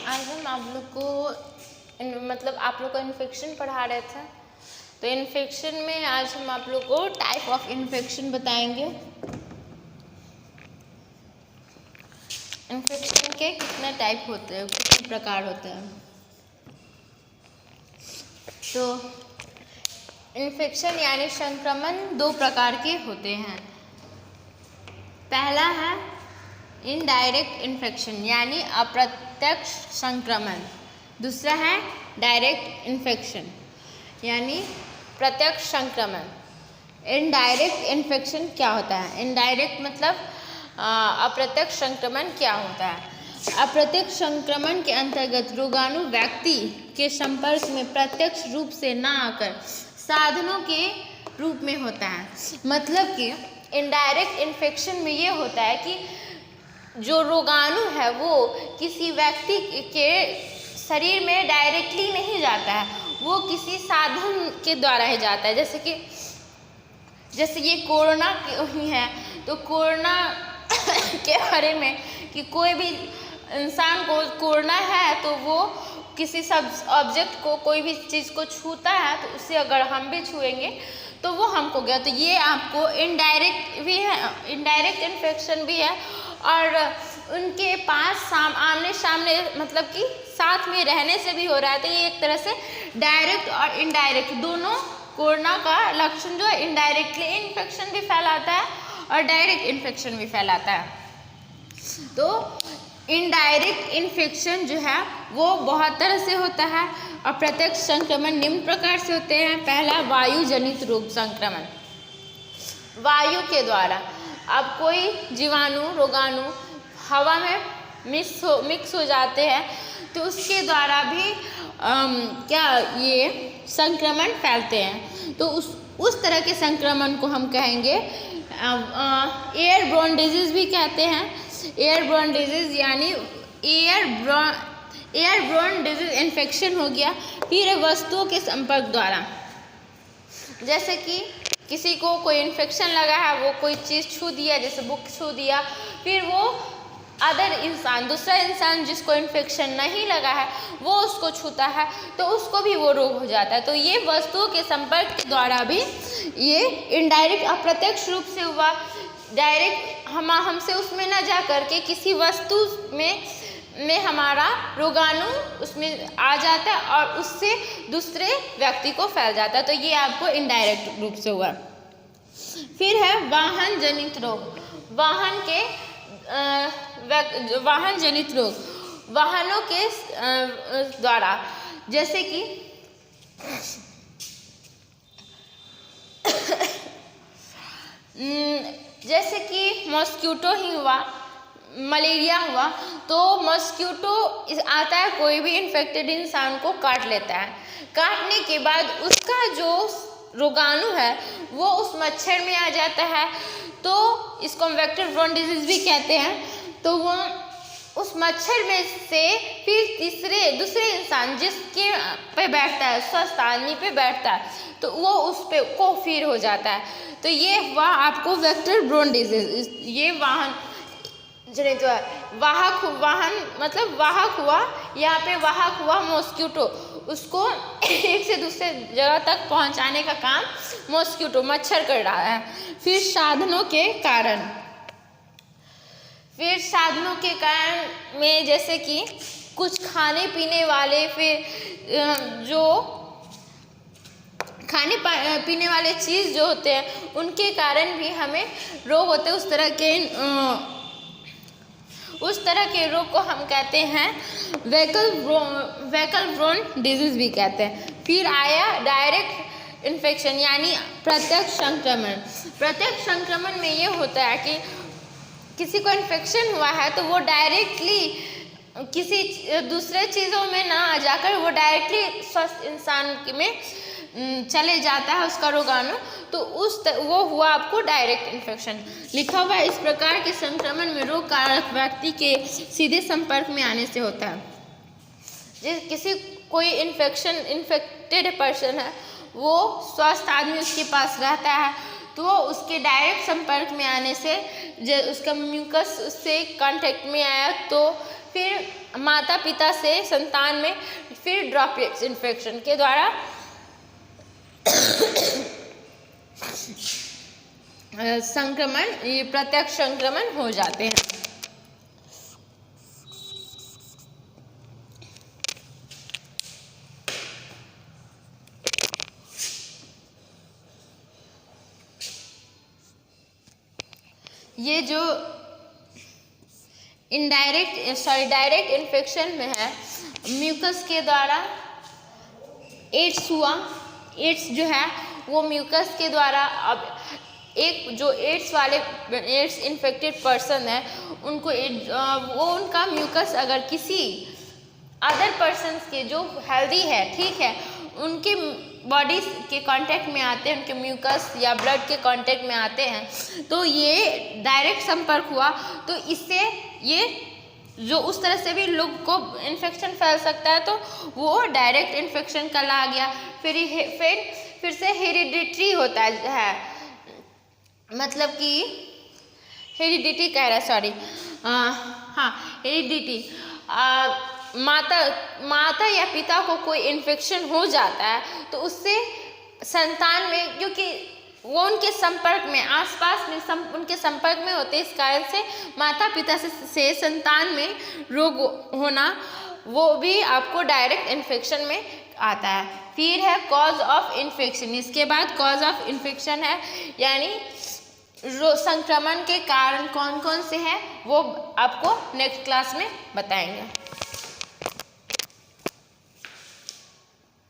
आज हम आप लोग को मतलब आप लोग को इन्फेक्शन पढ़ा रहे थे। तो इन्फेक्शन में आज हम आप लोग को टाइप ऑफ इन्फेक्शन बताएंगे। इन्फेक्शन के कितने टाइप होते हैं, कितने प्रकार होते हैं। तो इन्फेक्शन यानी संक्रमण दो प्रकार के होते हैं। पहला है इनडायरेक्ट इन्फेक्शन यानी अप्रत्यक्ष संक्रमण। दूसरा है डायरेक्ट इन्फेक्शन यानी प्रत्यक्ष संक्रमण। इनडायरेक्ट इन्फेक्शन क्या होता है? इनडायरेक्ट मतलब अप्रत्यक्ष संक्रमण क्या होता है? अप्रत्यक्ष संक्रमण के अंतर्गत रोगाणु व्यक्ति के संपर्क में प्रत्यक्ष रूप से न आकर साधनों के रूप में होता है। मतलब कि इनडायरेक्ट इन्फेक्शन में ये होता है कि जो रोगाणु है वो किसी व्यक्ति के शरीर में डायरेक्टली नहीं जाता है, वो किसी साधन के द्वारा ही जाता है। जैसे ये कोरोना ही है, तो कोरोना के बारे में कि कोई भी इंसान को कोरोना है तो वो किसी सब ऑब्जेक्ट को, कोई भी चीज़ को छूता है तो उससे अगर हम भी छुएंगे तो वो हमको गया। तो ये आपको इनडायरेक्ट भी है, इनडायरेक्ट इन्फेक्शन भी है। और उनके पास आमने सामने मतलब कि साथ में रहने से भी हो रहा है। तो ये एक तरह से डायरेक्ट और इनडायरेक्ट दोनों कोरोना का लक्षण जो है इनडायरेक्टली इन्फेक्शन भी फैलाता है और डायरेक्ट इन्फेक्शन भी फैलाता है। तो इनडायरेक्ट इन्फेक्शन जो है वो बहुत तरह से होता है और प्रत्यक्ष संक्रमण निम्न प्रकार से होते हैं। पहला वायु जनित रोग संक्रमण, वायु के द्वारा। अब कोई जीवाणु रोगाणु हवा में मिक्स हो जाते हैं तो उसके द्वारा भी ये संक्रमण फैलते हैं। तो उस तरह के संक्रमण को हम कहेंगे एयरबोर्न डिजीज भी कहते हैं। एयरबोर्न डिजीज यानी एयरबोर्न डिजीज इन्फेक्शन हो गया। फिर वस्तुओं के संपर्क द्वारा, जैसे कि किसी को कोई इन्फेक्शन लगा है, वो कोई चीज़ छू दिया, जैसे बुक छू दिया, फिर वो अदर इंसान, दूसरा इंसान जिसको इन्फेक्शन नहीं लगा है वो उसको छूता है तो उसको भी वो रोग हो जाता है। तो ये वस्तुओं के संपर्क के द्वारा भी ये इनडायरेक्ट अप्रत्यक्ष रूप से हुआ। डायरेक्ट हमसे उसमें न जा करके किसी वस्तु में हमारा रोगाणु उसमें आ जाता है और उससे दूसरे व्यक्ति को फैल जाता है। तो ये आपको इनडायरेक्ट रूप से हुआ। फिर है वाहन जनित रोग। वाहन जनित रोग वाहनों के द्वारा, जैसे कि मॉस्किटो ही हुआ, मलेरिया हुआ। तो मॉस्किटो आता है, कोई भी इन्फेक्टेड इंसान को काट लेता है। काटने के बाद उसका जो रोगाणु है वो उस मच्छर में आ जाता है। तो इसको हम वेक्टर बोर्न डिजीज भी कहते हैं। तो वो उस मच्छर में से फिर दूसरे इंसान जिसके पे बैठता है, स्वस्थ आदमी पे बैठता है, तो वो उस पे को फिर हो जाता है। तो ये हुआ आपको वेक्टर बोर्न डिजीज। ये वाहन जनित वाहन मतलब वाहक हुआ। यहाँ पे वाहक हुआ मॉस्किटो, उसको एक से दूसरे जगह तक पहुँचाने का काम मॉस्किटो मच्छर कर रहा है। फिर साधनों के कारण में जैसे कि कुछ खाने पीने वाले, फिर जो खाने पीने वाले चीज़ जो होते हैं उनके कारण भी हमें रोग होते हैं। उस तरह के रोग को हम कहते हैं वेक्टर बोर्न डिजीज भी कहते हैं। फिर आया डायरेक्ट इन्फेक्शन यानी प्रत्यक्ष संक्रमण। प्रत्यक्ष संक्रमण में ये होता है कि किसी को इन्फेक्शन हुआ है तो वो डायरेक्टली किसी दूसरे चीज़ों में ना आ जाकर वो डायरेक्टली स्वस्थ इंसान में चले जाता है उसका रोगाणु। तो वो हुआ आपको डायरेक्ट इन्फेक्शन। लिखा हुआ इस प्रकार के संक्रमण में रोग कारक व्यक्ति के सीधे संपर्क में आने से होता है। कोई इन्फेक्टेड पर्सन है, वो स्वस्थ आदमी उसके पास रहता है, तो उसके डायरेक्ट संपर्क में आने से उसका म्यूकस उससे कांटेक्ट में आया तो फिर माता पिता से संतान में, फिर ड्रॉपलेट्स इन्फेक्शन के द्वारा संक्रमण, ये प्रत्यक्ष संक्रमण हो जाते हैं। ये जो डायरेक्ट इन्फेक्शन में है, म्यूकस के द्वारा एड्स हुआ। एड्स जो है वो म्यूकस के द्वारा, अब एक जो एड्स इन्फेक्टेड पर्सन है उनको वो उनका म्यूकस अगर किसी अदर पर्सन्स के जो हेल्दी है, ठीक है, उनके बॉडी के कांटेक्ट में आते हैं, उनके म्यूकस या ब्लड के कांटेक्ट में आते हैं, तो ये डायरेक्ट संपर्क हुआ, तो इससे ये जो उस तरह से भी लोग को इन्फेक्शन फैल सकता है, तो वो डायरेक्ट इन्फेक्शन का ला गया। फिर से हेरिडिटरी होता है, मतलब कि हेरिडिटी कह रहा है, सॉरी, हाँ हेरिडिटी, माता या पिता को कोई इन्फेक्शन हो जाता है तो उससे संतान में, क्योंकि वो उनके संपर्क में, आसपास में उनके संपर्क में होते, इस कारण से माता पिता से संतान में रोग होना, वो भी आपको डायरेक्ट इन्फेक्शन में आता है। फिर है कॉज ऑफ इन्फेक्शन, इसके बाद कॉज ऑफ इन्फेक्शन है, यानी संक्रमण के कारण कौन कौन से हैं वो आपको नेक्स्ट क्लास में बताएंगे।